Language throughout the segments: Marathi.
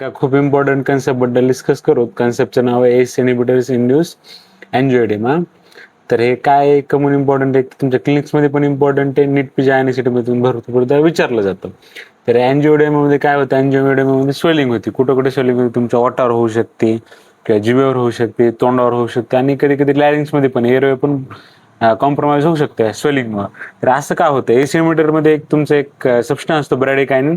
का खूप इम्पॉर्टंट कन्सेप्ट बद्दल डिस्कस करू. कन्सेप्टचं नाव आहे एस इनहिबिटर्स इंड्यूस एंजिओएडेमा. तर हे काय कमून इम्पॉर्टंट आहे, तुमच्या क्लिनिक्समध्ये पण इम्पॉर्टंट आहे, नीट पीजी आयएनसीटीमधून भरपूर विचारलं जातं. तर एंजिओएडेमामध्ये काय होतं, एंजिओएडेमामध्ये स्वेलिंग होती. कुठं कुठे स्वेलिंग होती, तुमच्या ओठावर होऊ शकते किंवा जिभेवर होऊ शकते, तोंडावर होऊ शकते आणि कधी कधी लॅरिंग्समध्ये पण एअरवे पण कॉम्प्रोमाइज होऊ शकते स्वेलिंगमुळे. तर असं का होतं, एस इनहिबिटरमध्ये एक तुमचं एक सबस्टन्स असतो ब्रॅडिकायनिन.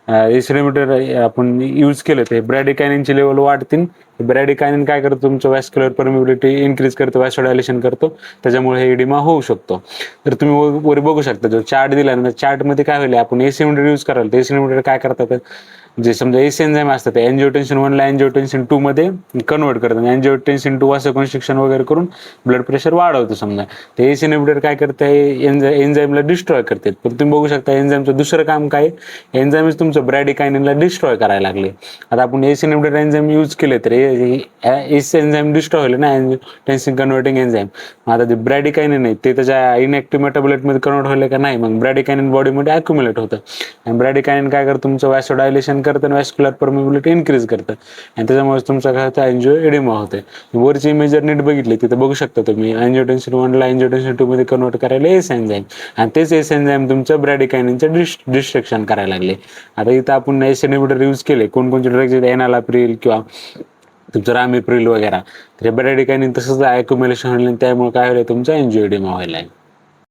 एस इनहिबिटर आपण यूज केलं ते ब्रॅडिकायनिनची लेवल वाढतील. ब्रॅडिकायनिन काय करतं, तुमचं वॅस्क्युलर परमिबिलिटी इन्क्रीज करतं, वॅसोडायलेशन करतो, त्याच्यामुळे हे एडिमा होऊ शकतो. तर तुम्ही वर बघू शकता, जो चार्ट दिला ना, चार्टमध्ये काय होईल, आपण एस इनहिबिटर यूज कराल तर एस इनहिबिटर काय करतात, जे समजा एस एन्झाईम असतात ते एंजिओटेन्सिन 1 ला एंजिओटेन्सिन 2 मध्ये कन्वर्ट करतात. एंजिओटेन्सिन 2 वासोकन्स्ट्रिक्शन वगैरे करून ब्लड प्रेशर वाढवतो समजा. ते एस इनहिबिटर काय करते, एन्झाईमला डिस्ट्रॉय करते. पण तुम्ही बघू शकता एन्झाईमचं दुसरं काम काय, एन्झाईमच तुमचं ब्रॅडिकायनिनला डिस्ट्रॉय करायला लागले. आता आपण एस इनहिबिटर एन्झाईम यूज केले तर एस एन्झाईम डिस्ट्रॉय होईल ना, एंजिओटेन्सिन कन्व्हर्टिंग एन्झाईम. आता ते ब्रॅडिकायनिन आहे ते त्याच्या इनॅक्टिव्ह मेटाबोलाइटमध्ये कन्वर्ट होईल का नाही, मग ब्रॅडिकायनिन बॉडीमध्ये अक्युमुलेट होतं आणि ब्रॅडिकायनिन काय करतं, तुमचं वॅसोडायलेशन करतं, वॅस्क्युलर परमिबिलिटी इन्क्रीज करतं आणि त्याच्यामुळे तुमचं काय होतं, एंजिओएडेमा होते. वरची इमेज जर नीट बघितली तिथे बघू शकता तुम्ही, एंजिओटेन्सिन 1 ला एंजिओटेन्सिन 2 मध्ये कन्वर्ट करायला एस एन्झाईम आणि तेच एस एन्झाईम तुमचं ब्रॅडिकायनिनचं डिस्ट्रक्शन करायला लागले. आता इथं आपण एस इनहिबिटर यूज केले, कोणकोणते ड्रग्ज आहेत, एनालाप्रिल किंवा तुमचं रामिप्रिल वगैरे, तर ब्रॅडिकायनिन तसंच अक्युमुलेशन होईल, त्यामुळे काय होईल, तुमचा एंजिओएडेमा व्हायला आहे.